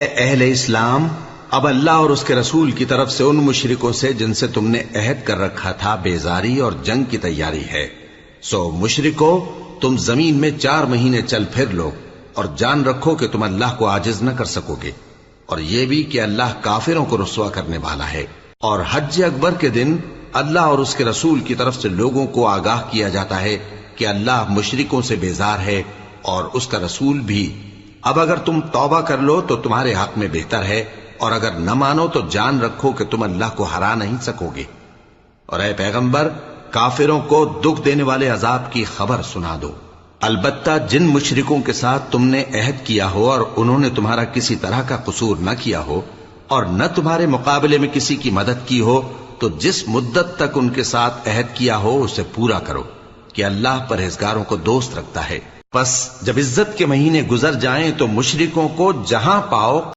اہل اسلام، اب اللہ اور اس کے رسول کی طرف سے ان مشرکوں سے جن سے تم نے عہد کر رکھا تھا بیزاری اور جنگ کی تیاری ہے۔ سو مشرکو، تم زمین میں 4 مہینے چل پھر لو اور جان رکھو کہ تم اللہ کو عاجز نہ کر سکو گے، اور یہ بھی کہ اللہ کافروں کو رسوا کرنے والا ہے۔ اور حج اکبر کے دن اللہ اور اس کے رسول کی طرف سے لوگوں کو آگاہ کیا جاتا ہے کہ اللہ مشرکوں سے بیزار ہے اور اس کا رسول بھی۔ اب اگر تم توبہ کر لو تو تمہارے حق میں بہتر ہے، اور اگر نہ مانو تو جان رکھو کہ تم اللہ کو ہرا نہیں سکو گے۔ اور اے پیغمبر، کافروں کو دکھ دینے والے عذاب کی خبر سنا دو۔ البتہ جن مشرکوں کے ساتھ تم نے عہد کیا ہو اور انہوں نے تمہارا کسی طرح کا قصور نہ کیا ہو اور نہ تمہارے مقابلے میں کسی کی مدد کی ہو، تو جس مدت تک ان کے ساتھ عہد کیا ہو اسے پورا کرو، کہ اللہ پرہیزگاروں کو دوست رکھتا ہے۔ پس جب عزت کے مہینے گزر جائیں تو مشرکوں کو جہاں پاؤ